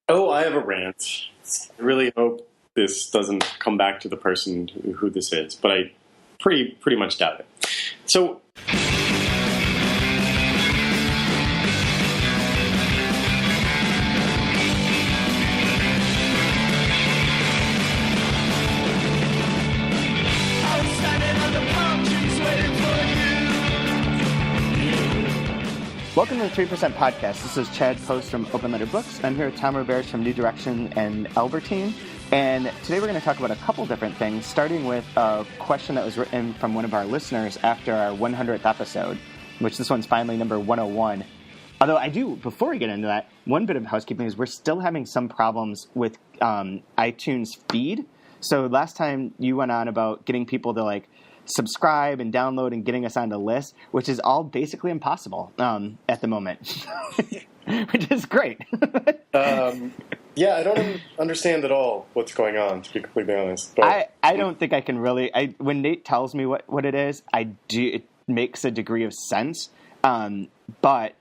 Oh, I have a rant. I really hope this doesn't come back to the person who this is, but I pretty much doubt it. So, welcome to the 3% Podcast. This is Chad Post from Open Letter Books. I'm here with Tom Roberts from New Direction and Albertine. And today we're going to talk about a couple different things, starting with a question that was written from one of our listeners after our 100th episode, which this one's finally number 101. Although I do, before we get into that, one bit of housekeeping is we're still having some problems with iTunes feed. So last time you went on about getting people to subscribe and download and getting us on the list, which is all basically impossible at the moment, which is great. Yeah, I don't understand at all what's going on, to be completely honest. But I don't think I can really. When Nate tells me what it is, it makes a degree of sense, but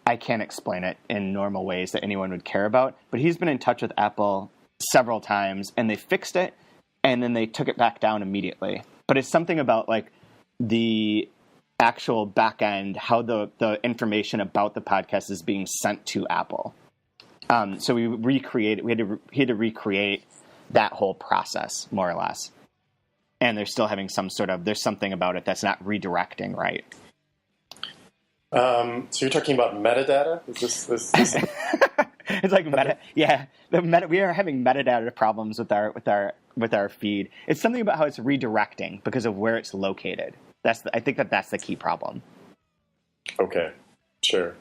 I can't explain it in normal ways that anyone would care about. But he's been in touch with Apple several times, and they fixed it, and then they took it back down immediately. But it's something about the actual back end, how the information about the podcast is being sent to Apple. So we had to recreate that whole process more or less. And they're still having there's something about it that's not redirecting right. So you're talking about metadata? Is this... It's like meta. Yeah, we are having metadata problems with our feed. It's something about how it's redirecting because of where it's located. I think that's the key problem. Okay, sure.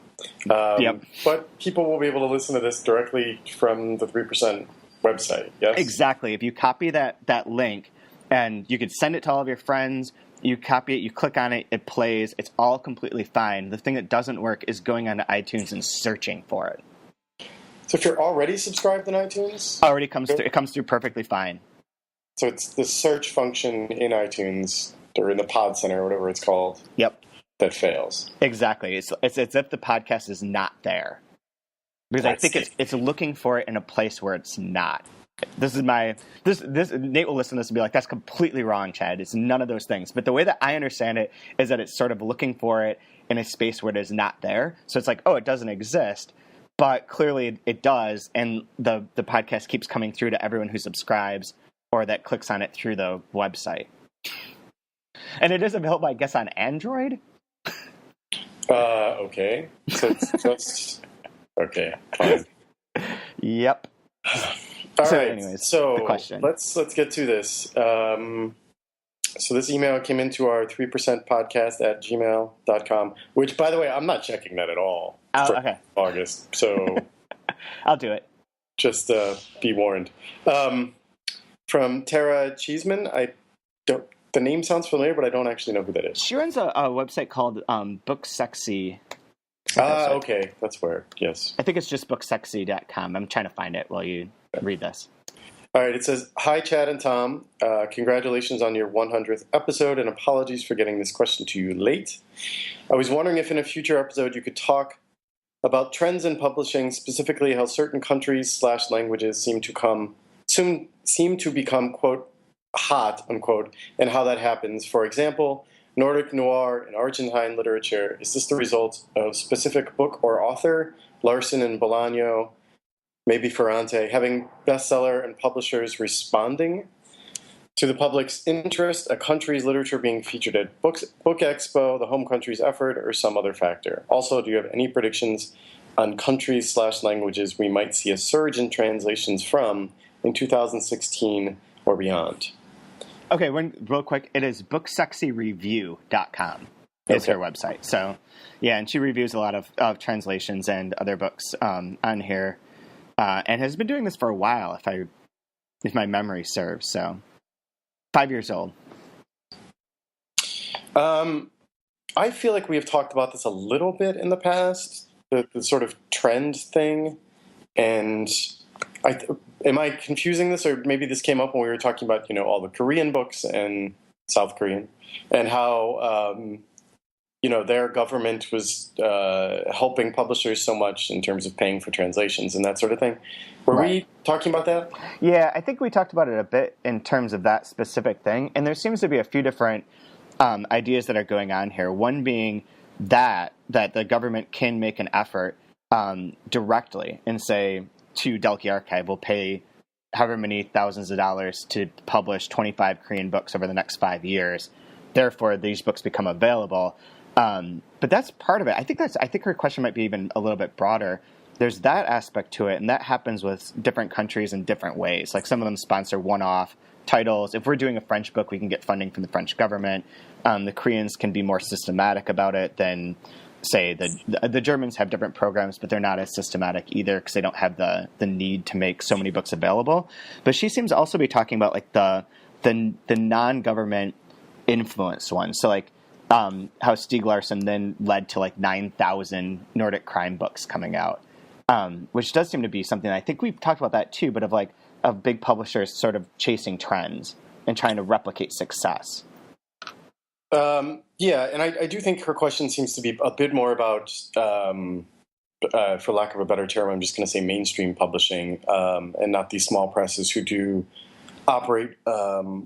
Yep. But people will be able to listen to this directly from the 3% website, yes? Exactly. If you copy that link, and you could send it to all of your friends, you copy it, you click on it, it plays, it's all completely fine. The thing that doesn't work is going onto iTunes and searching for it. So if you're already subscribed in iTunes? It comes through perfectly fine. So it's the search function in iTunes, or in the Pod Center, or whatever it's called. Yep. That fails. Exactly. It's as if the podcast is not there. Because I think it's looking for it in a place where it's not. This Nate will listen to this and be like, that's completely wrong, Chad. It's none of those things. But the way that I understand it is that it's sort of looking for it in a space where it is not there. So it's like, oh, it doesn't exist. But clearly it does, and the podcast keeps coming through to everyone who subscribes or that clicks on it through the website. And it is available, I guess, on Android? Okay. So it's okay, fine. Yep. All right. Anyways, so the question. Let's get to this. So this email came into our 3%podcast@gmail.com, which, by the way, I'm not checking that at all for okay. August. So I'll do it. Just be warned. From Tara Cheeseman, the name sounds familiar, but I don't actually know who that is. She runs a website called Booksexy. Okay, that's where. Yes, I think it's just booksexy.com. I'm trying to find it while you read this. All right, it says, "Hi, Chad and Tom. Congratulations on your 100th episode, and apologies for getting this question to you late. I was wondering if in a future episode you could talk about trends in publishing, specifically how certain countries/languages seem to become, quote, hot, unquote, and how that happens. For example, Nordic noir and Argentine literature. Is this the result of specific book or author, Larsson and Bolaño, maybe Ferrante, having bestseller and publishers responding to the public's interest, a country's literature being featured at Book Expo, the home country's effort, or some other factor? Also, do you have any predictions on countries/languages we might see a surge in translations from in 2016 or beyond?" Okay, real quick, it is booksexyreview.com is her website. So, yeah, and she reviews a lot of translations and other books on here. And has been doing this for a while, if my memory serves. So, 5 years old. I feel like we have talked about this a little bit in the past, the sort of trend thing. And am I confusing this, or maybe this came up when we were talking about all the Korean books and South Korean, and how their government was helping publishers so much in terms of paying for translations and that sort of thing. Were we talking about that? Yeah, I think we talked about it a bit in terms of that specific thing. And there seems to be a few different ideas that are going on here. One being that the government can make an effort directly and say to Delki Archive, we'll pay however many thousands of dollars to publish 25 Korean books over the next 5 years. Therefore, these books become available. But that's part of it. I think her question might be even a little bit broader. There's that aspect to it, and that happens with different countries in different ways. Like some of them sponsor one-off titles. If we're doing a French book, we can get funding from the French government. The Koreans can be more systematic about it than, say, the Germans have different programs, but they're not as systematic either because they don't have the need to make so many books available. But she seems to also be talking about like the non-government influenced ones. So like how Steig Larsson then led to like 9,000 Nordic crime books coming out, which does seem to be something. I think we've talked about that too, but of big publishers sort of chasing trends and trying to replicate success. Yeah, and I do think her question seems to be a bit more about, for lack of a better term, I'm just going to say mainstream publishing, and not these small presses who do operate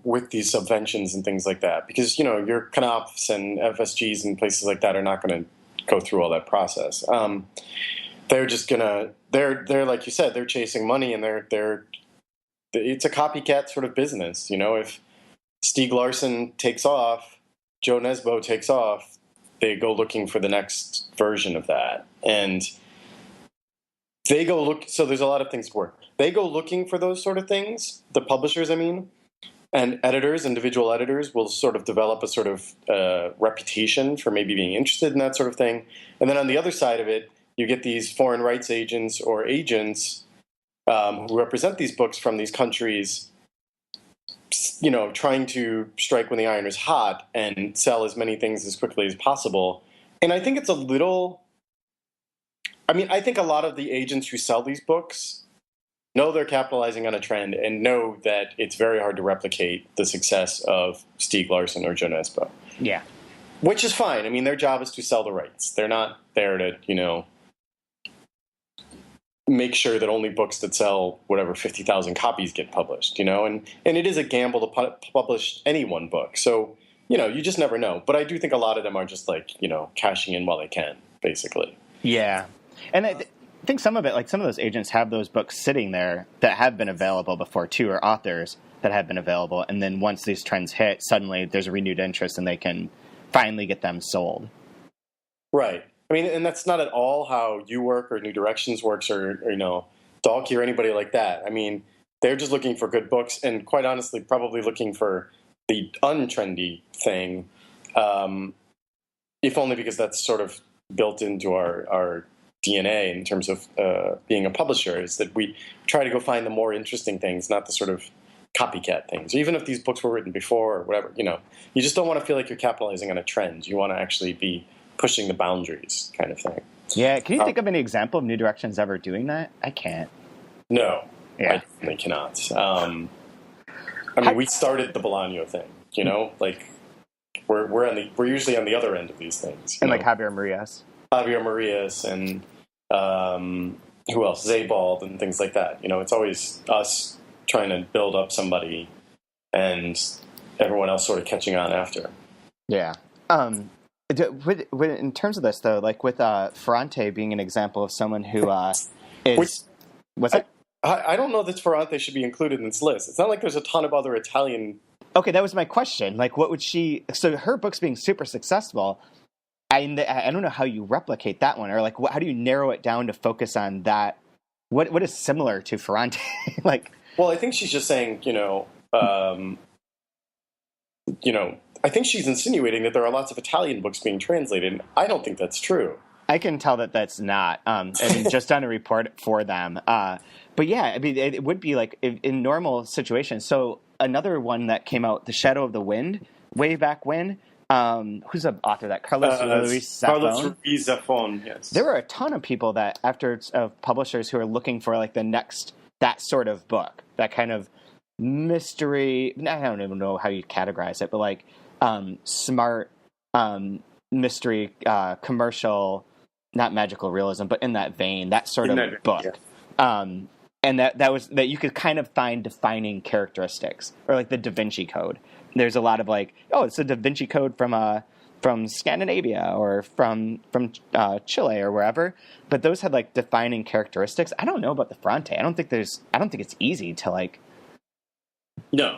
with these subventions and things like that. Because, your Knopfs and FSGs and places like that are not going to go through all that process. They're just they're like you said, they're chasing money, and it's a copycat sort of business. If Steig Larsson takes off, Joe Nesbo takes off, they go looking for the next version of that. And they go look, so there's a lot of things work. They go looking for those sort of things, the publishers, and editors, individual editors will sort of develop a sort of reputation for maybe being interested in that sort of thing. And then on the other side of it, you get these foreign rights agents or agents who represent these books from these countries, trying to strike when the iron is hot and sell as many things as quickly as possible. And I think it's I think a lot of the agents who sell these books know they're capitalizing on a trend and know that it's very hard to replicate the success of Steig Larsson or Joe Nesbo. Yeah. Which is fine. Their job is to sell the rights. They're not there to, make sure that only books that sell 50,000 copies get published, and it is a gamble to publish any one book. So, you just never know. But I do think a lot of them are just like, cashing in while they can, basically. Yeah. And I think some of it, like some of those agents have those books sitting there that have been available before too, or authors that have been available. And then once these trends hit, suddenly there's a renewed interest and they can finally get them sold. Right. And that's not at all how you work or New Directions works or Dalkey or anybody like that. They're just looking for good books and quite honestly probably looking for the untrendy thing, if only because that's sort of built into our DNA in terms of being a publisher, is that we try to go find the more interesting things, not the sort of copycat things. Even if these books were written before or whatever, you just don't want to feel like you're capitalizing on a trend. You want to actually be pushing the boundaries kind of thing. Yeah. Can you think of any example of New Directions ever doing that? I can't. No. Yeah. I definitely cannot. We started the Bolaño thing, like we're usually on the other end of these things. And like Javier Marias. And who else? Sebald and things like that. It's always us trying to build up somebody and everyone else sort of catching on after. Yeah. In terms of this, though, like with Ferrante being an example of someone who is... What's it? I don't know that Ferrante should be included in this list. It's not like there's a ton of other Italian... Okay, that was my question. Like, what would she... So her book's being super successful. I don't know how you replicate that one, or like, how do you narrow it down to focus on that? What is similar to Ferrante? Like... Well, I think she's just saying, I think she's insinuating that there are lots of Italian books being translated, and I don't think that's true. I can tell that that's not. Just done a report for them. But yeah, it would be like in normal situations. So another one that came out, The Shadow of the Wind, way back when. Who's the author of that? Carlos Ruiz Zafon? Carlos Ruiz Zafon, yes. There were a ton of people that, publishers who are looking for like the next, that sort of book, that kind of mystery. I don't even know how you categorize it, but like smart mystery, commercial, not magical realism, but in that vein, that sort of book. Yeah. And that you could kind of find defining characteristics, or like the Da Vinci Code. There's a lot of like, oh, it's a Da Vinci Code from Scandinavia or from Chile or wherever. But those had like defining characteristics. I don't know about the Ferrante. I don't think it's easy to like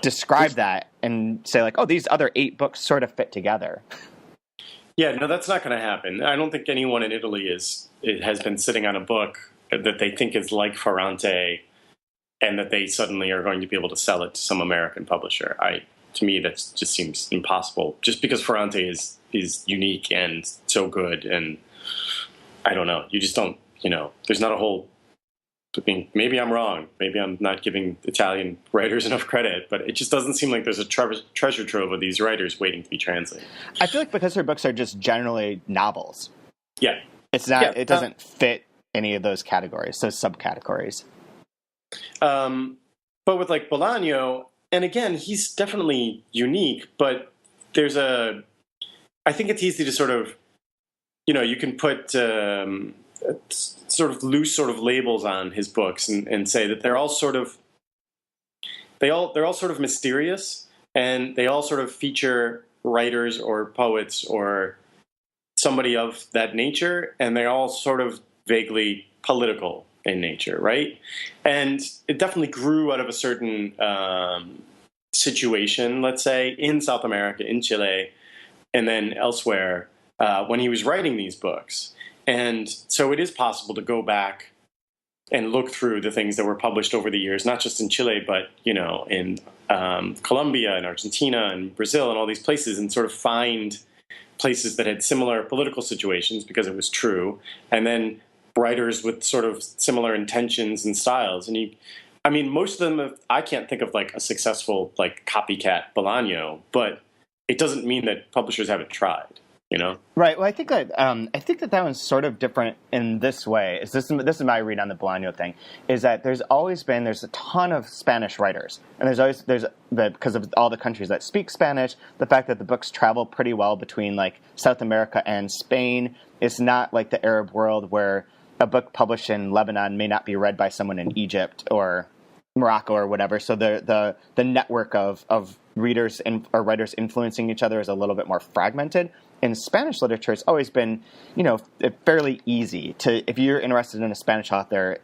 describe that and say like, oh, these other 8 books sort of fit together. Yeah, no, that's not going to happen. I don't think anyone in Italy has been sitting on a book that they think is like Ferrante, and that they suddenly are going to be able to sell it to some American publisher. To me, that just seems impossible. Just because Ferrante is unique and so good, and I don't know. You just don't. There's not a whole. I mean, maybe I'm wrong. Maybe I'm not giving Italian writers enough credit, but it just doesn't seem like there's a treasure trove of these writers waiting to be translated. I feel like because her books are just generally novels. Yeah, it's not. Yeah, it doesn't fit any of those categories, those subcategories. But with like Bolaño, and again, he's definitely unique, but I think it's easy to sort of, you can put sort of loose sort of labels on his books and say that they're all sort of mysterious, and they all sort of feature writers or poets or somebody of that nature, and they're all sort of vaguely political in nature, right? And it definitely grew out of a certain situation, let's say, in South America, in Chile, and then elsewhere when he was writing these books. And so it is possible to go back and look through the things that were published over the years, not just in Chile, but, in Colombia and Argentina and Brazil and all these places, and sort of find places that had similar political situations because it was true, and then writers with sort of similar intentions and styles. And most of them, I can't think of like a successful like copycat Bolaño, but it doesn't mean that publishers haven't tried, Right. Well, I think that one's sort of different in this way. This is my read on the Bolaño thing, is that there's a ton of Spanish writers, and because of all the countries that speak Spanish, the fact that the books travel pretty well between like South America and Spain. It's not like the Arab world where a book published in Lebanon may not be read by someone in Egypt or Morocco or whatever. So the network of readers or writers influencing each other is a little bit more fragmented. In Spanish literature, it's always been, fairly easy to, if you're interested in a Spanish author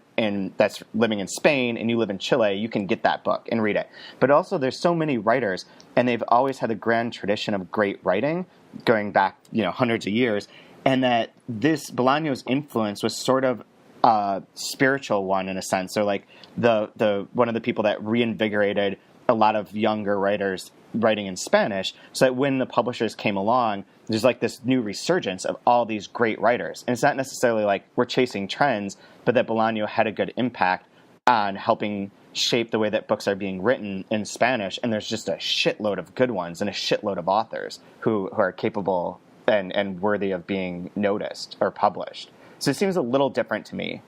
that's living in Spain and you live in Chile, you can get that book and read it. But also there's so many writers, and they've always had a grand tradition of great writing going back, hundreds of years. And that this Bolaño's influence was sort of a spiritual one in a sense, or like the one of the people that reinvigorated a lot of younger writers writing in Spanish, so that when the publishers came along, there's like this new resurgence of all these great writers. And it's not necessarily like we're chasing trends, but that Bolaño had a good impact on helping shape the way that books are being written in Spanish. And there's just a shitload of good ones and a shitload of authors who are capable and worthy of being noticed or published. So it seems a little different to me.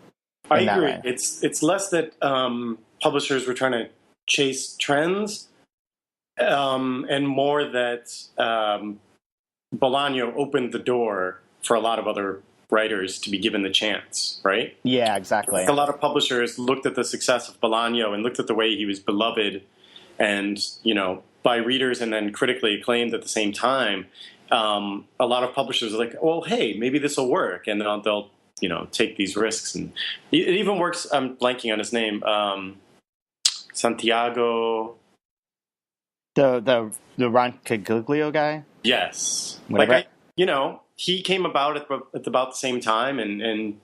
I agree. It's less that publishers were trying to chase trends, and more that Bolaño opened the door for a lot of other writers to be given the chance, right? Yeah, exactly. A lot of publishers looked at the success of Bolaño and looked at the way he was beloved and, by readers and then critically acclaimed at the same time. A lot of publishers are like, well, hey, maybe this will work. And then they'll take these risks. And it even works, I'm blanking on his name, Santiago. The Roncagliolo guy? Yes. Whatever. He came about at about the same time and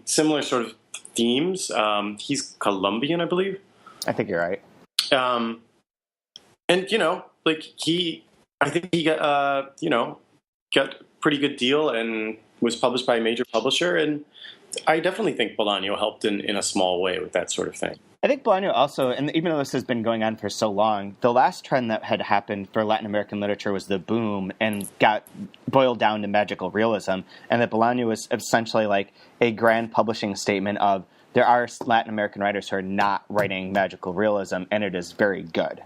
similar sort of themes. He's Colombian, I believe. I think you're right. I think he got a pretty good deal and was published by a major publisher. And I definitely think Bolaño helped in a small way with that sort of thing. I think Bolaño also, and even though this has been going on for so long, the last trend that had happened for Latin American literature was the boom and got boiled down to magical realism. And that Bolaño was essentially like a grand publishing statement of there are Latin American writers who are not writing magical realism, and it is very good.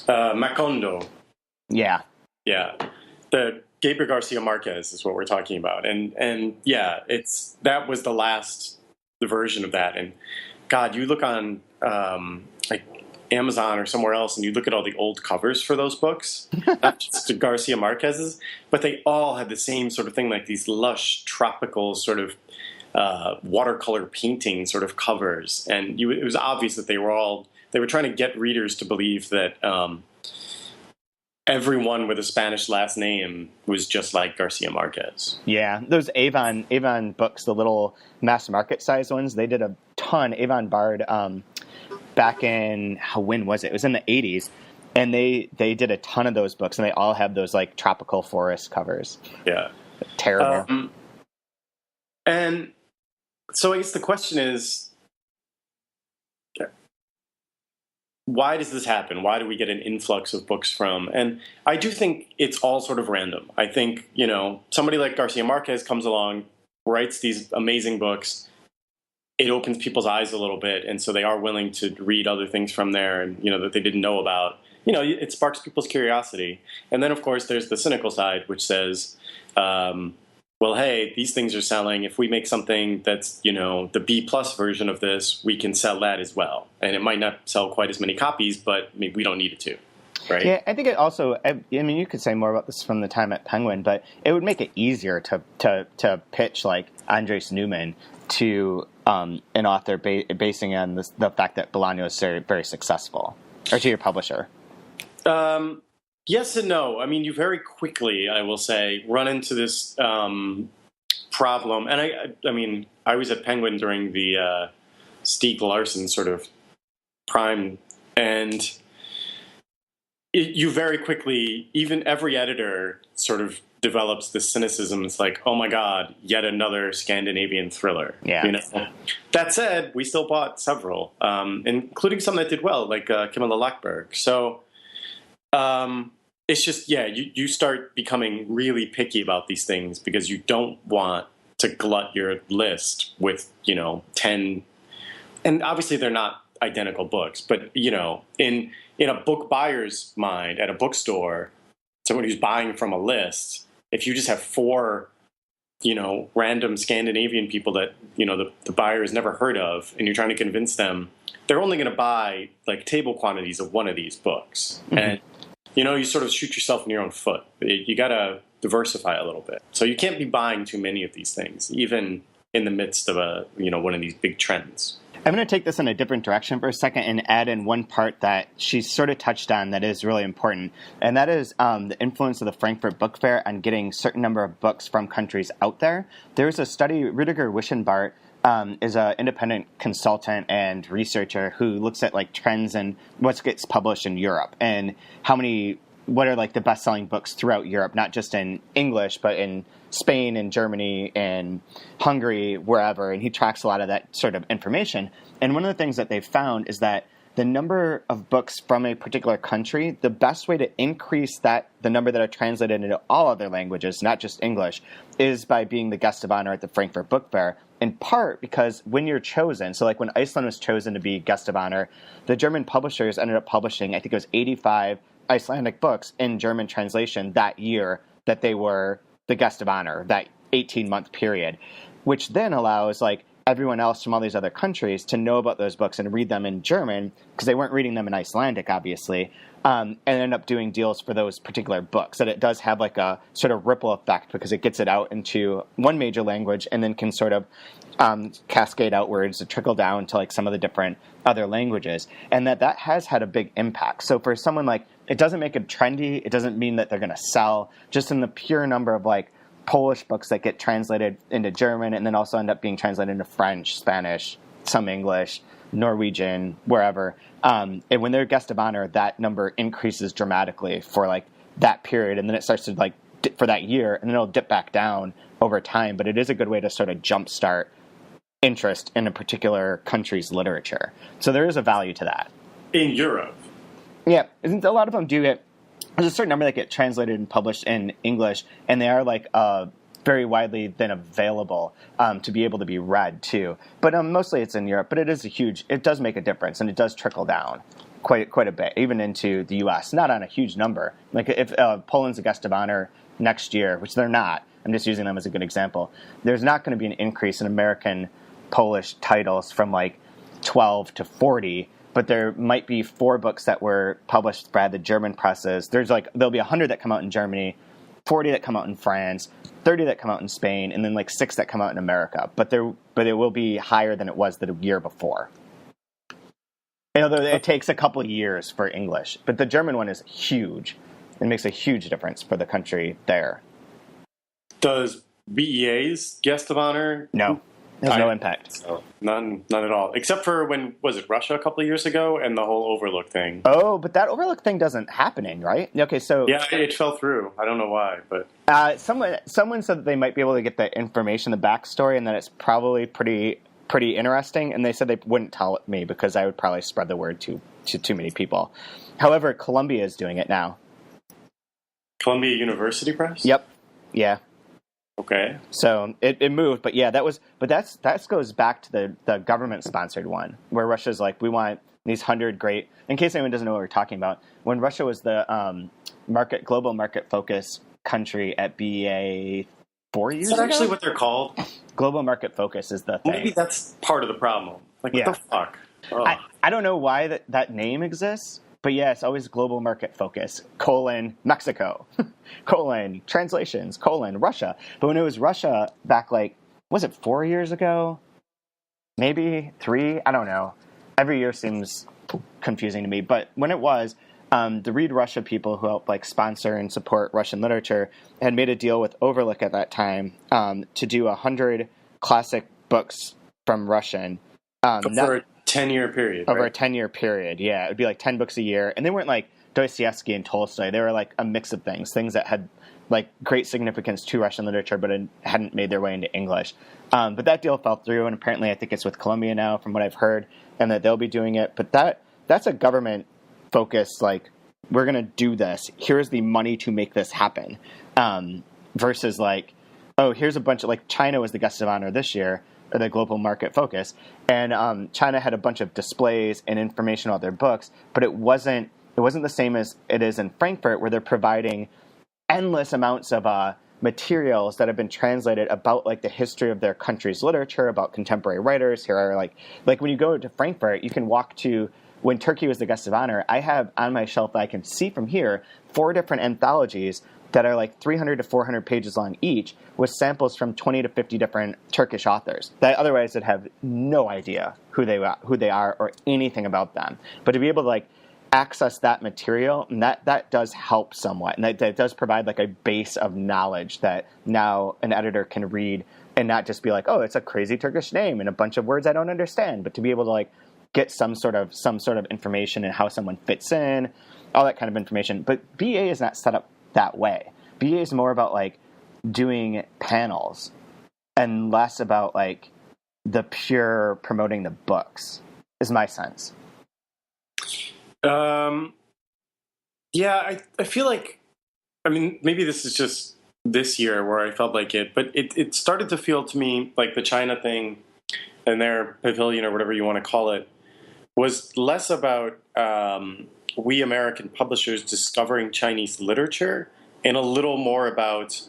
Macondo. Yeah. Yeah. The Gabriel Garcia Marquez is what we're talking about, and yeah, that was the version of that. And God, you look on like Amazon or somewhere else, and you look at all the old covers for those books, not just Garcia Marquez's, but they all had the same sort of thing, like these lush tropical sort of watercolor painting sort of covers, and it was obvious that they were trying to get readers to believe that everyone with a Spanish last name was just like Garcia Marquez. Yeah, those Avon books, the little mass market size ones, they did a ton. Avon Bard, back in, when was it? It was in the 80s, and they did a ton of those books, and they all have those like tropical forest covers. Yeah, terrible. And so I guess the question is, why does this happen? Why do we get an influx of books from? And I do think it's all sort of random. I think, somebody like Garcia Marquez comes along, writes these amazing books. It opens people's eyes a little bit. And so they are willing to read other things from there and, that they didn't know about. It sparks people's curiosity. And then, of course, there's the cynical side, which says, well, hey, these things are selling. If we make something that's, the B+ version of this, we can sell that as well. And it might not sell quite as many copies, but maybe we don't need it to, right? Yeah, I think it also, you could say more about this from the time at Penguin, but it would make it easier to pitch like Andres Neuman to an author basing on the fact that Bolaño is very, very successful, or to your publisher. Yes and no. I mean, you very quickly, I will say, run into this problem. And I was at Penguin during the Steig Larsson sort of prime, and you very quickly, even every editor sort of develops this cynicism. It's like, oh my God, yet another Scandinavian thriller. Yeah. That said, we still bought several, including some that did well, like Camilla Lackberg. So it's just, you start becoming really picky about these things because you don't want to glut your list with, 10. And obviously they're not identical books, but, in a book buyer's mind at a bookstore, someone who's buying from a list, if you just have 4, random Scandinavian people that, the buyer has never heard of, and you're trying to convince them, they're only going to buy like table quantities of one of these books. Mm-hmm. And you sort of shoot yourself in your own foot. You got to diversify a little bit. So you can't be buying too many of these things, even in the midst of one of these big trends. I'm going to take this in a different direction for a second and add in one part that she sort of touched on that is really important, and that is the influence of the Frankfurt Book Fair on getting a certain number of books from countries out there. There's a study, Rüdiger Wischenbart is an independent consultant and researcher who looks at like trends and what gets published in Europe and what are like the best-selling books throughout Europe, not just in English, but in Spain and Germany and Hungary, wherever. And he tracks a lot of that sort of information. And one of the things that they've found is that the number of books from a particular country, the best way to increase the number that are translated into all other languages, not just English, is by being the guest of honor at the Frankfurt Book Fair. In part because when you're chosen, so like when Iceland was chosen to be guest of honor, the German publishers ended up publishing, I think it was 85 Icelandic books in German translation that year that they were the guest of honor, that 18-month period, which then allows like everyone else from all these other countries to know about those books and read them in German, because they weren't reading them in Icelandic, obviously, and end up doing deals for those particular books. That it does have like a sort of ripple effect because it gets it out into one major language and then can sort of cascade outwards to trickle down to like some of the different other languages, and that has had a big impact. So for someone like, it doesn't make it trendy, it doesn't mean that they're going to sell, just in the pure number of like Polish books that get translated into German and then also end up being translated into French, Spanish, some English, Norwegian, wherever. And when they're guest of honor, that number increases dramatically for like that period, and then it starts to like dip for that year, and then it'll dip back down over time. But it is a good way to sort of jumpstart interest in a particular country's literature. So there is a value to that. In Europe. Yeah, a lot of them do get, there's a certain number that get translated and published in English, and they are like very widely then available to be able to be read too. But mostly it's in Europe, but it does make a difference, and it does trickle down quite a bit, even into the U.S., not on a huge number. Like if Poland's a guest of honor next year, which they're not, I'm just using them as a good example, there's not going to be an increase in American Polish titles from like 12 to 40, but there might be 4 books that were published by the German presses. There'll be 100 that come out in Germany, 40 that come out in France, 30 that come out in Spain, and then like 6 that come out in America. But it will be higher than it was the year before. Although it takes a couple of years for English, but the German one is huge. It makes a huge difference for the country there. Does BEA's guest of honor? No. There's no impact. So, none at all. Except for when, was it Russia a couple of years ago, and the whole Overlook thing. Oh, but that Overlook thing doesn't happening, right? Okay, so... Yeah, it fell through. I don't know why, but... Someone said that they might be able to get the information, the backstory, and that it's probably pretty interesting, and they said they wouldn't tell me because I would probably spread the word to too many people. However, Columbia is doing it now. Columbia University Press? Yep. Yeah. Okay. So it moved, but yeah, that goes back to the government-sponsored one, where Russia's like, we want these 100 great... In case anyone doesn't know what we're talking about, when Russia was the global market focus country at BEA 4 years ago? Is that actually what they're called? Global market focus is the thing. Maybe that's part of the problem. Like, what the fuck? Oh. I don't know why that name exists, but yeah, it's always global market focus, Mexico, translations, Russia. But when it was Russia back, like, was it 4 years ago? Maybe 3? I don't know. Every year seems confusing to me. But when it was, the Read Russia people who help like sponsor and support Russian literature had made a deal with Overlook at that time to do 100 classic books from Russian. For a 10-year period, over right? a 10-year period, yeah. It would be like 10 books a year. And they weren't like Dostoevsky and Tolstoy. They were like a mix of things that had like great significance to Russian literature, but it hadn't made their way into English. But that deal fell through, and apparently I think it's with Columbia now, from what I've heard, and that they'll be doing it. But that's a government focus, like, we're going to do this. Here's the money to make this happen. Versus like, oh, here's a bunch of, like, China was the guest of honor this year, or the global market focus, and China had a bunch of displays and information about their books, but it wasn't the same as it is in Frankfurt, where they're providing endless amounts of materials that have been translated about like the history of their country's literature, about contemporary writers. Here are like when you go to Frankfurt, you can walk to, when Turkey was the guest of honor, I have on my shelf that I can see from here 4 different anthologies that are like 300 to 400 pages long each, with samples from 20 to 50 different Turkish authors that otherwise would have no idea who they are or anything about them. But to be able to like access that material, and that does help somewhat, and that does provide like a base of knowledge that now an editor can read and not just be like, oh, it's a crazy Turkish name and a bunch of words I don't understand, but to be able to like get some sort of information and how someone fits in, all that kind of information. But BA is not set up that way. BA is more about like doing panels and less about like the pure promoting the books, is my sense. Yeah, I feel like, I mean, maybe this is just this year where I felt like it, but it started to feel to me like the China thing and their pavilion or whatever you want to call it was less about we American publishers discovering Chinese literature and a little more about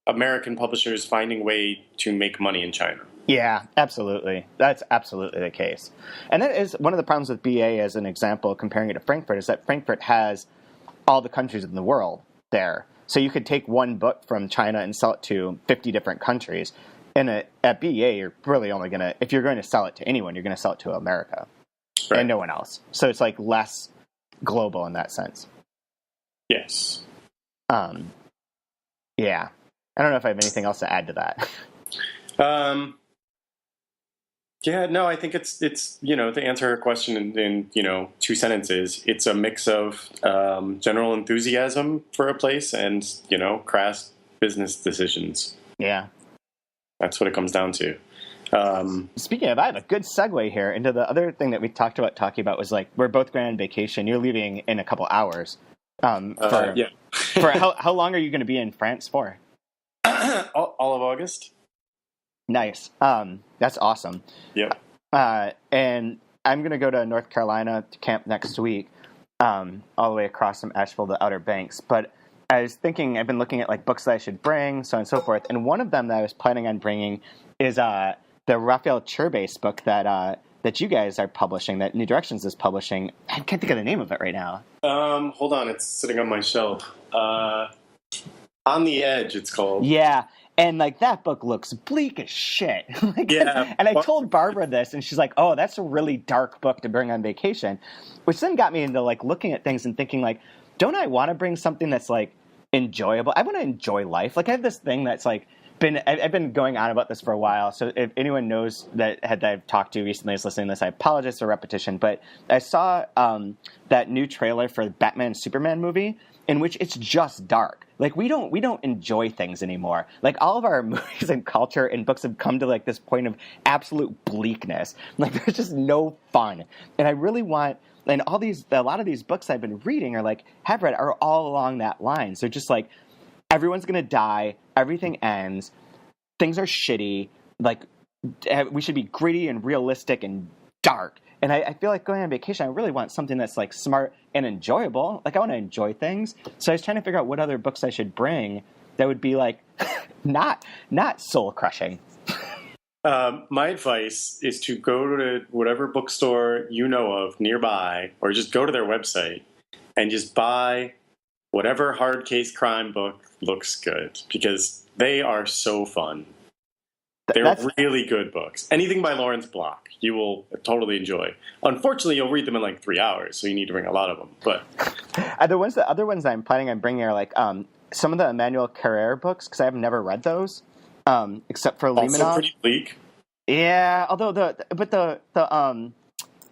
American publishers finding a way to make money in China. Yeah, absolutely. That's absolutely the case. And that is one of the problems with BA as an example, comparing it to Frankfurt, is that Frankfurt has all the countries in the world there. So you could take one book from China and sell it to 50 different countries. And at BA, you're really only going to, if you're going to sell it to anyone, you're going to sell it to America. Right. And no one else. So it's like less global in that sense. Yes. Yeah. I don't know if I have anything else to add to that. Yeah, no, I think it's to answer her question in 2 sentences, it's a mix of general enthusiasm for a place and, crass business decisions. Yeah. That's what it comes down to. Speaking of, I have a good segue here into the other thing that we talking about was like, we're both going on vacation. You're leaving in a couple hours. Yeah. For how long are you going to be in France for? All of August. Nice. That's awesome. Yep. And I'm going to go to North Carolina to camp next week, all the way across from Asheville to Outer Banks. But I was thinking, I've been looking at like books that I should bring, so on and so forth. And one of them that I was planning on bringing is the Rafael Chirbes book that you guys are publishing, that New Directions is publishing. I can't think of the name of it right now. Hold on, it's sitting on my shelf. On the Edge, it's called. Yeah, and like that book looks bleak as shit. And I told Barbara this, and she's like, "Oh, that's a really dark book to bring on vacation," which then got me into like looking at things and thinking like, don't I want to bring something that's like enjoyable? I want to enjoy life. Like I have this thing that's like I've been going on about this for a while. So if anyone knows that I've talked to recently is listening to this, I apologize for repetition. But I saw that new trailer for the Batman Superman movie, in which it's just dark. Like we don't enjoy things anymore. Like all of our movies and culture and books have come to like this point of absolute bleakness. Like there's just no fun. And I really want, and a lot of these books I've been reading have read are all along that line. So just like everyone's gonna die, everything ends, things are shitty. Like we should be gritty and realistic and dark. And I feel like going on vacation, I really want something that's like smart and enjoyable. Like I want to enjoy things. So I was trying to figure out what other books I should bring that would be like not soul crushing. My advice is to go to whatever bookstore you know of nearby, or just go to their website and just buy whatever hard case crime book looks good, because they are so fun. They're really good books. Anything by Lawrence Block, you will totally enjoy. Unfortunately, you'll read them in like 3 hours, so you need to bring a lot of them. But the other ones I'm planning on bringing are like some of the Emmanuel Carrere books, because I've never read those, except for Limonov. Also pretty bleak. Yeah, although the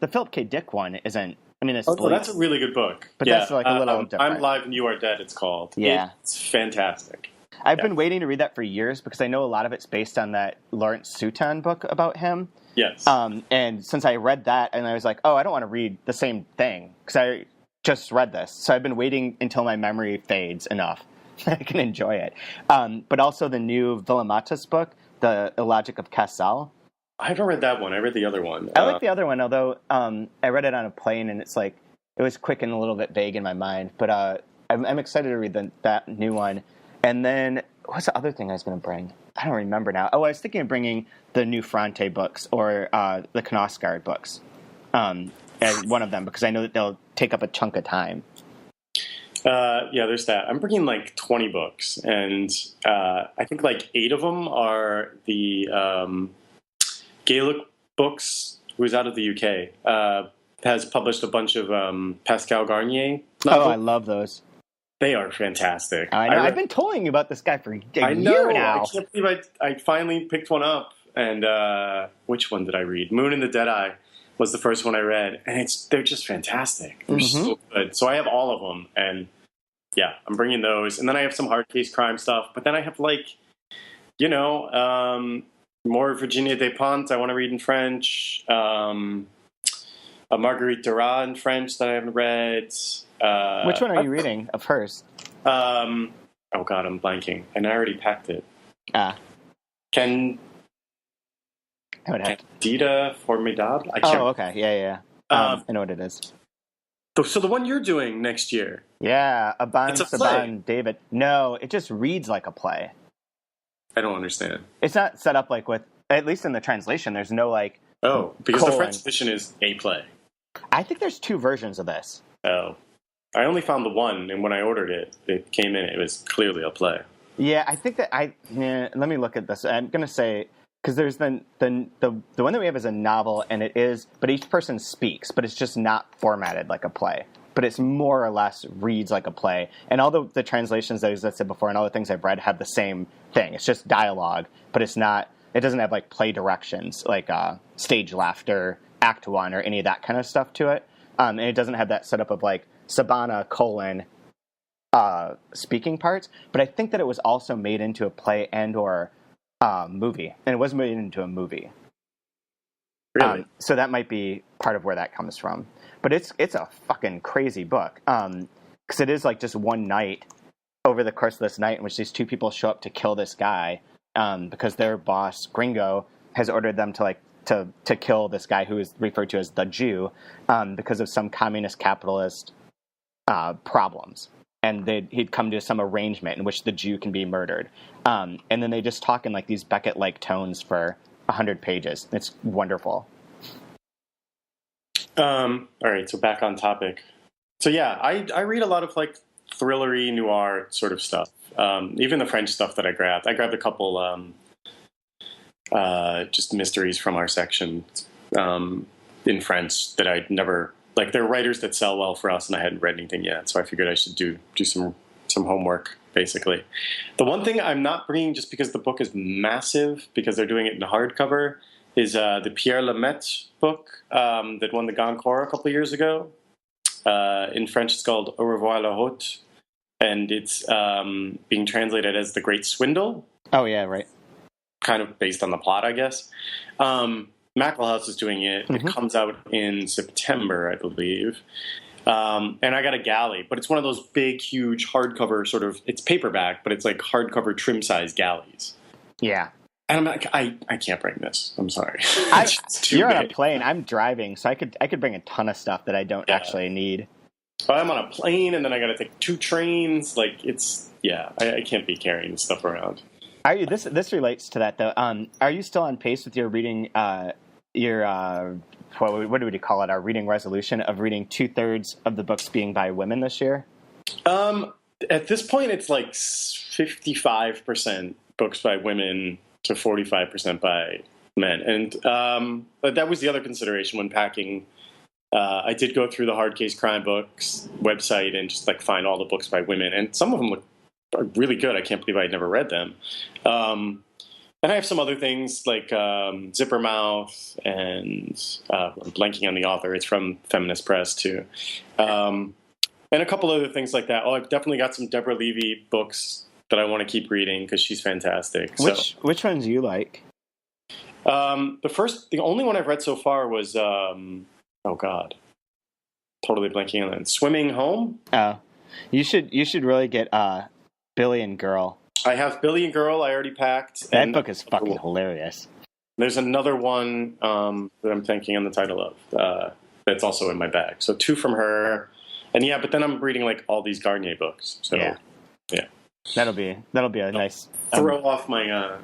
Philip K. Dick one isn't. I mean, it's that's a really good book. But that's like a little different. I'm Live and You Are Dead, it's called. Yeah. It's fantastic. I've been waiting to read that for years because I know a lot of it's based on that Lawrence Sutin book about him. Yes. And since I read that, and I was like, oh, I don't want to read the same thing because I just read this. So I've been waiting until my memory fades enough that I can enjoy it. But also the new Vila-Matas book, The Illogic of Kassel. I haven't read that one. I read the other one. I like the other one, although I read it on a plane, and it's like it was quick and a little bit vague in my mind. But I'm excited to read that new one. And then what's the other thing I was going to bring? I don't remember now. Oh, I was thinking of bringing the new Ferrante books or the Knausgaard books as one of them, because I know that they'll take up a chunk of time. Yeah, there's that. I'm bringing like 20 books, and I think like 8 of them are the Gaelic books, who's out of the UK, has published a bunch of Pascal Garnier novels. Oh, I love those. They are fantastic. I know. I've been telling you about this guy for a year now. I can't believe I finally picked one up. And which one did I read? Moon and the Deadeye was the first one I read. And they're just fantastic. They're so good. So I have all of them. And yeah, I'm bringing those. And then I have some hard case crime stuff. But then I have more Virginia Despentes I want to read in French. A Marguerite Duras in French that I haven't read. Which one are you reading of hers? Oh God, I'm blanking, and I already packed it. Candida Formidable. Okay, yeah. I know what it is. So the one you're doing next year? Yeah, It's a play. Saban David. No, it just reads like a play. I don't understand. It's not set up like with, at least in the translation. There's no like. Oh, because the French edition is a play. I think there's 2 versions of this. Oh. I only found the one, and when I ordered it, it came in. It was clearly a play. Yeah, I think that let me look at this. I'm going to say, because there's the one that we have is a novel, and it is, but each person speaks, but it's just not formatted like a play. But it's more or less reads like a play. And all the translations that I said before and all the things I've read have the same thing. It's just dialogue, but it doesn't have like play directions, like stage laughter, act 1, or any of that kind of stuff to it. And it doesn't have that setup of like Sabana : speaking parts. But I think that it was also made into a play and or movie. And it was made into a movie. Really? So that might be part of where that comes from. But it's a fucking crazy book. Because it is like just one night over the course of this night in which these 2 people show up to kill this guy because their boss, Gringo, has ordered them to kill this guy who is referred to as the Jew because of some communist capitalist problems. and he'd come to some arrangement in which the Jew can be murdered. And then they just talk in like these Beckett-like tones for 100 pages. It's wonderful. All right, so back on topic. So yeah, I read a lot of like thrillery noir sort of stuff. Even the French stuff that I grabbed a couple just mysteries from our section in French that I'd never, like, they're writers that sell well for us, and I hadn't read anything yet, so I figured I should do some homework, basically. The one thing I'm not bringing, just because the book is massive, because they're doing it in hardcover, is the Pierre Lemaitre book that won the Goncourt a couple of years ago. In French, it's called Au revoir la route, and it's being translated as The Great Swindle. Oh, yeah, right. Kind of based on the plot, I guess. Mackelhaus is doing it. Mm-hmm. It comes out in September, I believe. And I got a galley, but it's one of those big, huge hardcover sort of, it's paperback, but it's like hardcover trim size galleys. Yeah. And I'm like, I can't bring this. I'm sorry. You're on a plane. I'm driving, so I could bring a ton of stuff that I don't actually need. But I'm on a plane, and then I got to take 2 trains. Like, I can't be carrying stuff around. Are you? This relates to that though. Are you still on pace with your reading? What would you call it? Our reading resolution of reading 2/3 of the books being by women this year. At this point, it's like 55% books by women to 45% by men, and but that was the other consideration when packing. I did go through the Hard Case Crime Books website and just like find all the books by women, and some of them are really good. I can't believe I'd never read them. And I have some other things like Zipper Mouth, and I'm blanking on the author. It's from Feminist Press too, and a couple other things like that. Oh, I've definitely got some Deborah Levy books that I want to keep reading because she's fantastic. Which ones do you like? The only one I've read so far was oh God, totally blanking on that. Swimming Home. Oh, you should really get Billy and Girl. I have Billy and Girl. I already packed. That book is fucking hilarious. There's another one that I'm thinking on the title of that's also in my bag. So 2 from her, and but then I'm reading like all these Garnier books. So yeah. That'll be a nice throw off my a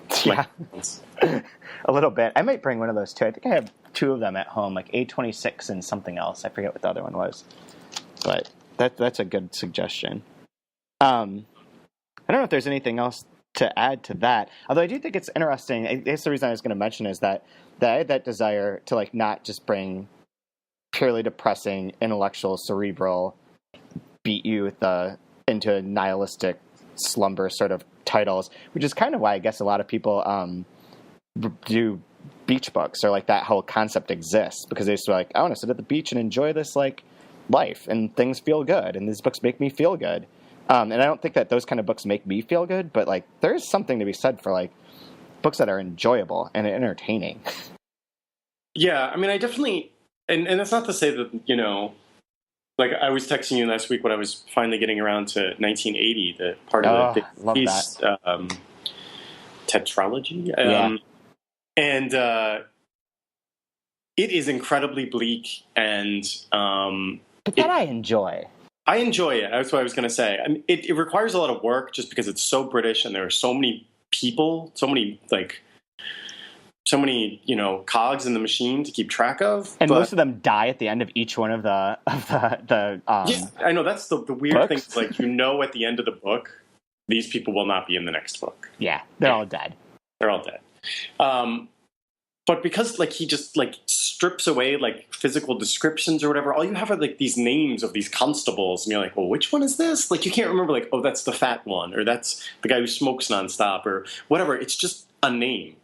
little bit. I might bring one of those too. I think I have 2 of them at home, like A26 and something else. I forget what the other one was, but that's a good suggestion. I don't know if there's anything else to add to that. Although I do think it's interesting. I guess the reason I was going to mention is that I had that desire to like not just bring purely depressing, intellectual, cerebral, beat you into a nihilistic slumber sort of titles, which is kind of why I guess a lot of people do beach books, or like that whole concept exists, because they just like, I want to sit at the beach and enjoy this like life, and things feel good, and these books make me feel good. And I don't think that those kind of books make me feel good, but like there is something to be said for like books that are enjoyable and entertaining. Yeah, I mean, I definitely, and that's not to say that, like I was texting you last week when I was finally getting around to 1980, the part of the piece, tetralogy. And it is incredibly bleak, and but that I enjoy. I enjoy it. That's what I was going to say. I mean, it requires a lot of work just because it's so British, and there are so many people, so many cogs in the machine to keep track of. And most of them die at the end of each one of the yeah, I know. That's the weird books? thing. Is, like, at the end of the book, these people will not be in the next book. Yeah, they're all dead. They're all dead. But because like he just like strips away like physical descriptions or whatever, all you have are like these names of these constables, and you're like, well, which one is this? Like you can't remember like, oh, that's the fat one, or that's the guy who smokes nonstop, or whatever. It's just a name,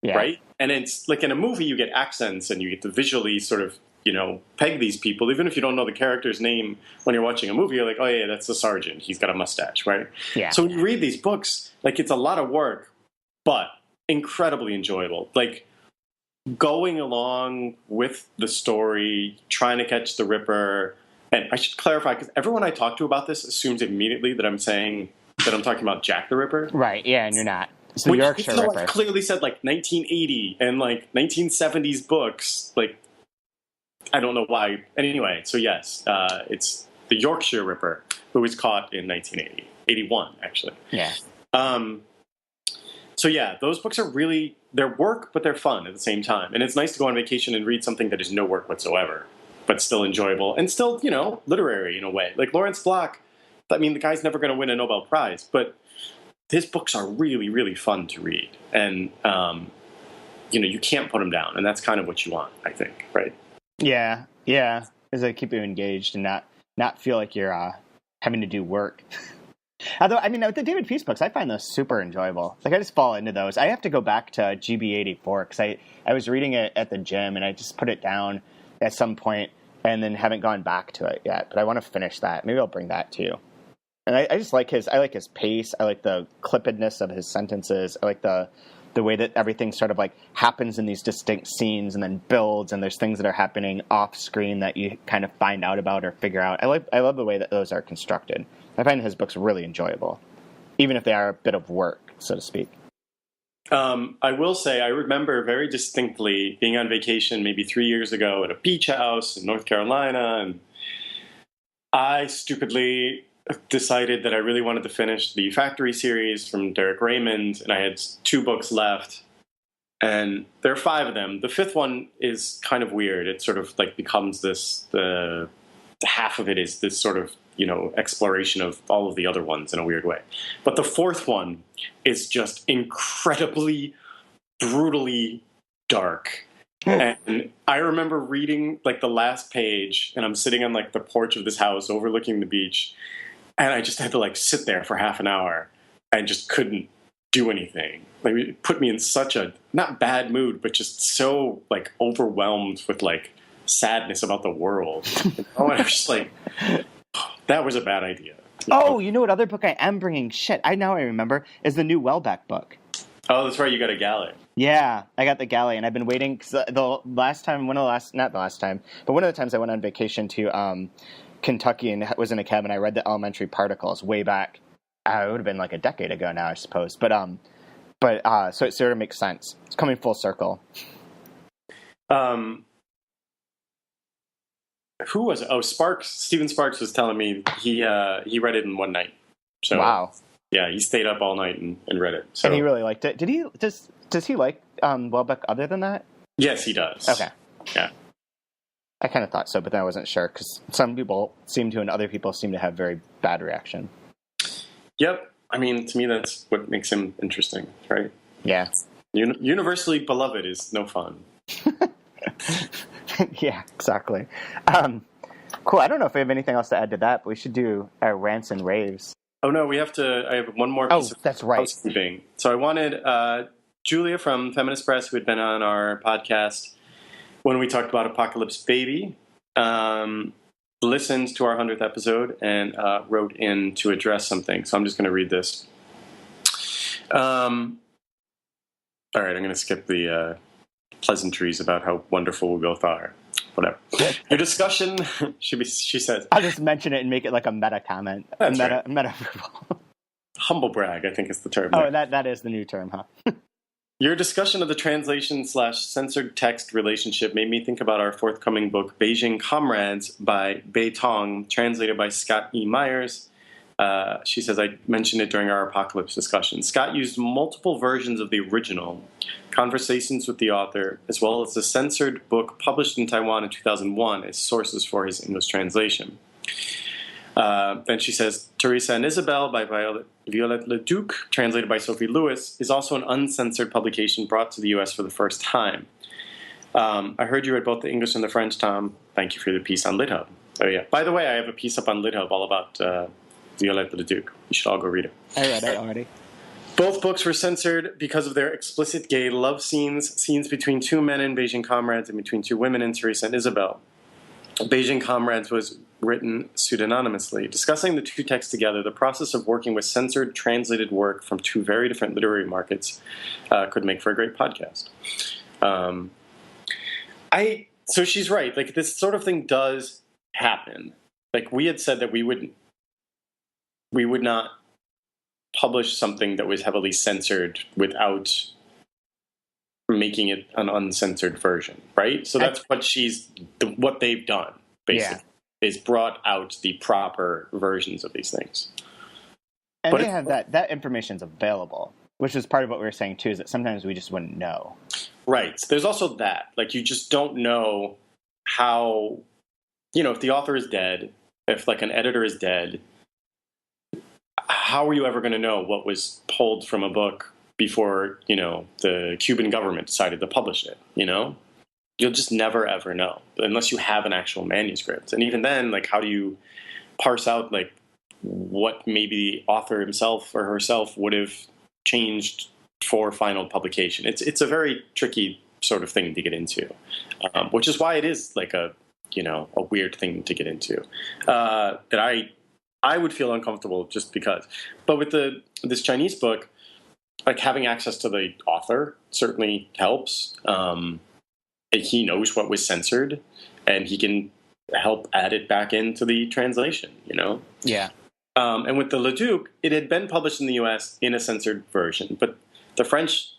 right? And it's like in a movie, you get accents and you get to visually sort of peg these people, even if you don't know the character's name when you're watching a movie. You're like, oh yeah, that's the sergeant. He's got a mustache, right? Yeah. So when you read these books, like it's a lot of work, but incredibly enjoyable. Like going along with the story, trying to catch the Ripper. And I should clarify, because everyone I talk to about this assumes immediately that I'm saying that I'm talking about Jack the Ripper. Right, yeah, and you're not. It's the Yorkshire Ripper. I clearly said like 1980 and like 1970s books. Like, I don't know why. Anyway, so yes, it's the Yorkshire Ripper, who was caught in 1981, actually. Yeah. So yeah, those books are really, they're work, but they're fun at the same time. And it's nice to go on vacation and read something that is no work whatsoever, but still enjoyable and still, literary in a way. Like Lawrence Block, I mean, the guy's never going to win a Nobel Prize, but his books are really, really fun to read. And, you can't put them down. And that's kind of what you want, I think, right? Yeah. Is to keep you engaged and not feel like you're having to do work. Although, I mean, with the David Peace books, I find those super enjoyable. Like, I just fall into those. I have to go back to GB84 because I was reading it at the gym and I just put it down at some point and then haven't gone back to it yet. But I want to finish that. Maybe I'll bring that to you. And I just like his pace. I like the clippedness of his sentences. I like the way that everything sort of like happens in these distinct scenes and then builds, and there's things that are happening off screen that you kind of find out about or figure out. I love the way that those are constructed. I find his books really enjoyable, even if they are a bit of work, so to speak. I will say I remember very distinctly being on vacation maybe 3 years ago at a beach house in North Carolina, and I stupidly decided that I really wanted to finish the Factory series from Derek Raymond, and I had 2 books left, and there are 5 of them. The 5th one is kind of weird. It sort of like becomes the half of it is this sort of exploration of all of the other ones in a weird way. But the 4th one is just incredibly, brutally dark. And I remember reading like the last page, and I'm sitting on like the porch of this house overlooking the beach, and I just had to like sit there for half an hour and just couldn't do anything. Like, it put me in such a, not bad mood, but just so like overwhelmed with like sadness about the world. And I was just like, that was a bad idea. Oh, you know what other book I am bringing? Shit, I remember, is the new Welbeck book. Oh, that's right, you got a galley. Yeah, I got the galley, and I've been waiting, because not the last time, not the last time, but one of the times I went on vacation to Kentucky and was in a cabin, I read the Elementary Particles way back. It would have been like a decade ago now, I suppose. But so it sort of makes sense. It's coming full circle. Who was it? Oh, Sparks. Stephen Sparks was telling me he read it in one night. So, wow. Yeah, he stayed up all night and read it. So. And he really liked it. Does he like Welbeck other than that? Yes, he does. Okay. Yeah. I kind of thought so, but then I wasn't sure because some people seem to and other people seem to have very bad reaction. Yep. I mean, to me, that's what makes him interesting, right? Yeah. Universally beloved is no fun. Yeah, exactly. Cool. I don't know if we have anything else to add to that, but we should do our rants and raves. Oh, no, I have one more piece of that's right. housekeeping. So I wanted Julia from Feminist Press, who had been on our podcast when we talked about Apocalypse Baby, listened to our 100th episode and wrote in to address something. So I'm just going to read this. All right, I'm going to skip the pleasantries about how wonderful we both are. Whatever. Your discussion, she says. I'll just mention it and make it like a meta comment. That's meta right. Humble brag, I think is the term. Oh, that is the new term, huh? Your discussion of the translation/censored text relationship made me think about our forthcoming book, Beijing Comrades by Bei Tong, translated by Scott E. Myers. She says, I mentioned it during our Apocalypse discussion. Scott used multiple versions of the original, conversations with the author, as well as the censored book published in Taiwan in 2001 as sources for his English translation. Then she says, Teresa and Isabel by Violette Leduc, translated by Sophie Lewis, is also an uncensored publication brought to the U.S. for the first time. I heard you read both the English and the French, Tom. Thank you for the piece on LitHub. Oh, yeah. By the way, I have a piece up on LitHub all about Violette Leduc. You should all go read it. I read it already. Both books were censored because of their explicit gay love scenes between 2 men in Beijing Comrades and between 2 women in Teresa and Isabel. Beijing Comrades was written pseudonymously. Discussing the 2 texts together, the process of working with censored translated work from 2 very different literary markets could make for a great podcast. So she's right. Like, this sort of thing does happen. Like, we had said that we would not publish something that was heavily censored without making it an uncensored version, right? So that's what they've done, basically. is brought out the proper versions of these things. And but they have that information's available, which is part of what we were saying too, is that sometimes we just wouldn't know. Right. There's also that. Like, you just don't know how, if the author is dead, if like an editor is dead, how are you ever going to know what was pulled from a book before, the Cuban government decided to publish it, You'll just never, ever know unless you have an actual manuscript. And even then, like, how do you parse out, like, what maybe the author himself or herself would have changed for final publication? It's a very tricky sort of thing to get into, which is why it is like a weird thing to get into, that I would feel uncomfortable just because. But with this Chinese book, like, having access to the author certainly helps. He knows what was censored, and he can help add it back into the translation, Yeah. And with the Leduc, it had been published in the U.S. in a censored version, but the French,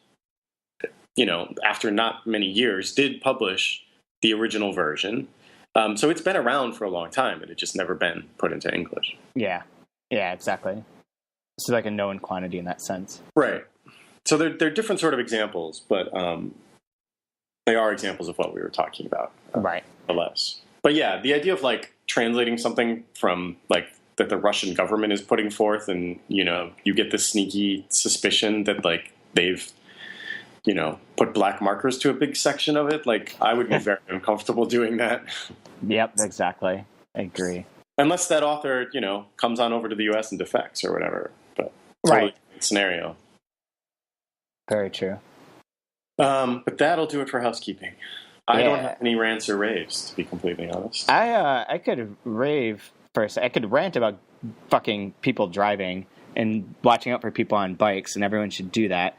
after not many years, did publish the original version. So it's been around for a long time, but it just never been put into English. Yeah, exactly. So like a known quantity in that sense. Right. So they're different sort of examples, but they are examples of what we were talking about. Right. Or less. But yeah, the idea of like translating something from like that the Russian government is putting forth, and you get this sneaky suspicion that like they've put black markers to a big section of it. Like, I would be very uncomfortable doing that. Yep, exactly. I agree. Unless that author comes on over to the U.S. and defects or whatever. But right scenario. Very true. But that'll do it for housekeeping. I don't have any rants or raves, to be completely honest. I could rave first. I could rant about fucking people driving and watching out for people on bikes, and everyone should do that.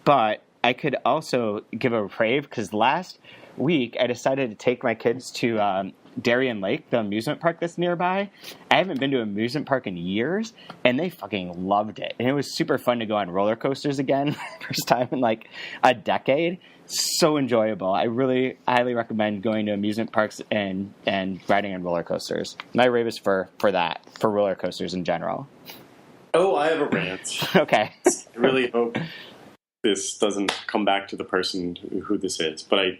But I could also give a rave, because last week I decided to take my kids to Darien Lake, the amusement park that's nearby. I haven't been to an amusement park in years, and they fucking loved it. And it was super fun to go on roller coasters again, first time in like a decade. So enjoyable. I really highly recommend going to amusement parks and riding on roller coasters. My rave is for that, for roller coasters in general. Oh, I have a rant. Okay. I really hope this doesn't come back to the person who this is, but I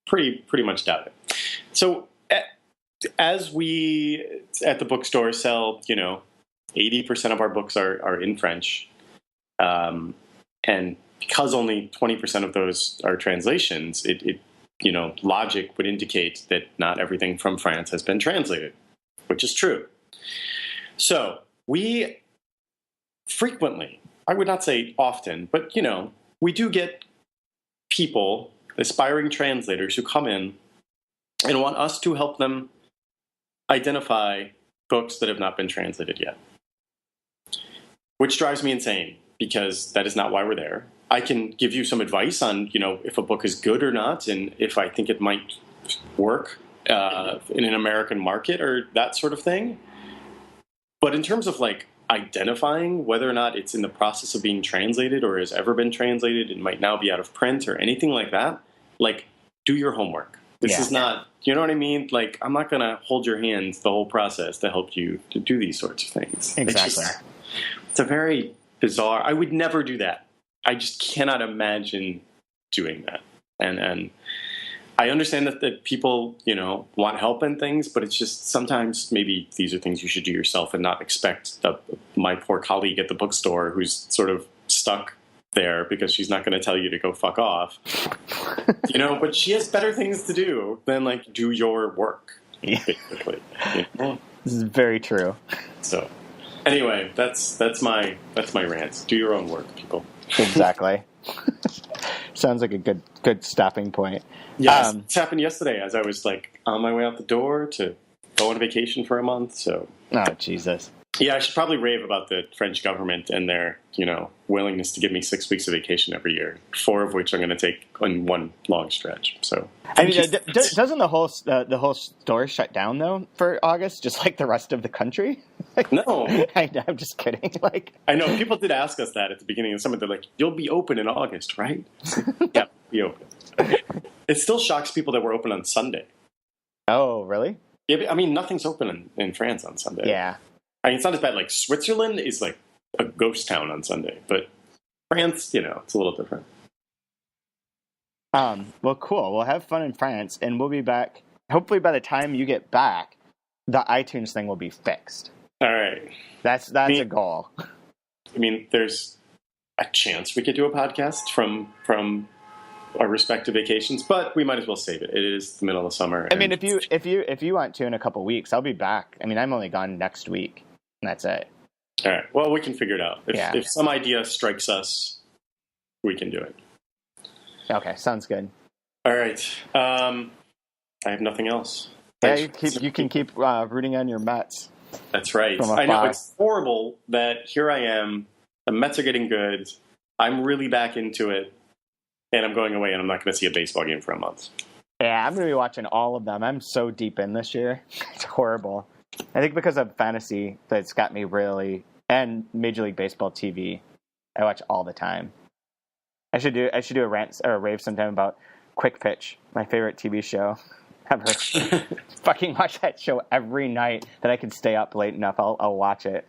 pretty much doubt it. So as we at the bookstore sell, 80% of our books are in French, and because only 20% of those are translations, it logic would indicate that not everything from France has been translated, which is true. So we frequently, I would not say often, but we do get people, aspiring translators, who come in and want us to help them identify books that have not been translated yet, which drives me insane, because that is not why we're there. I can give you some advice on, if a book is good or not, and if I think it might work in an American market or that sort of thing. But in terms of like identifying whether or not it's in the process of being translated or has ever been translated and might now be out of print or anything like that, like, do your homework. This is not, you know what I mean? Like, I'm not going to hold your hand the whole process to help you to do these sorts of things. Exactly. It's a very bizarre, I would never do that. I just cannot imagine doing that. And I understand that people, want help and things, but it's just sometimes maybe these are things you should do yourself and not expect my poor colleague at the bookstore who's sort of stuck there because she's not going to tell you to go fuck off. But she has better things to do than like do your work, basically. This is very true. So anyway, that's my rant. Do your own work, people. Exactly. Sounds like a good stopping point. Yes, it's happened yesterday as I was like on my way out the door to go on vacation for a month. So, oh Jesus. Yeah, I should probably rave about the French government and their, willingness to give me 6 weeks of vacation every year, 4 of which I'm going to take in one long stretch. So, I mean, doesn't the whole store shut down though for August, just like the rest of the country? No, I'm just kidding. Like, I know people did ask us that at the beginning of summer. They're like, "You'll be open in August, right?" Yeah, be open. It still shocks people that we're open on Sunday. Oh, really? Yeah, but, I mean, nothing's open in France on Sunday. Yeah. I mean, it's not as bad. Like, Switzerland is like a ghost town on Sunday, but France, it's a little different. Well, cool. We'll have fun in France, and we'll be back. Hopefully, by the time you get back, the iTunes thing will be fixed. All right. That's a goal. I mean, there's a chance we could do a podcast from our respective vacations, but we might as well save it. It is the middle of summer. I mean, if you want to in a couple weeks, I'll be back. I mean, I'm only gone next week, and that's it. All right. Well, we can figure it out. If some idea strikes us, we can do it. Okay, sounds good. All right. I have nothing else. Yeah, you can keep rooting on your Mets. That's right. I know it's horrible that here I am. The Mets are getting good. I'm really back into it, and I'm going away, and I'm not going to see a baseball game for a month. Yeah, I'm going to be watching all of them. I'm so deep in this year. It's horrible. I think because of fantasy, that's got me really, and Major League Baseball TV. I watch all the time. I should do a rant or a rave sometime about Quick Pitch, my favorite TV show ever. Fucking watch that show every night that I can stay up late enough. I'll watch it.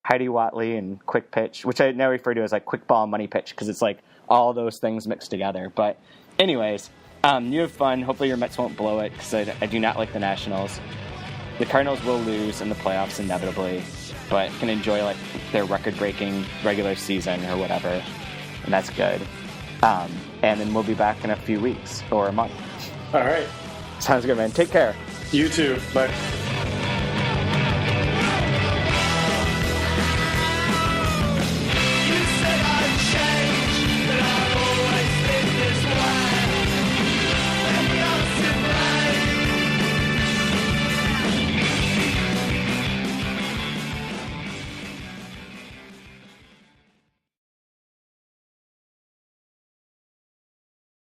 Heidi Watley and Quick Pitch, which I now refer to as like Quick Ball Money Pitch because it's like all those things mixed together. But anyways, you have fun. Hopefully your Mets won't blow it because I do not like the Nationals. The Cardinals will lose in the playoffs inevitably, but can enjoy like their record-breaking regular season or whatever. And that's good. And then we'll be back in a few weeks or a month. All right. Sounds good, man. Take care. You too. Bye.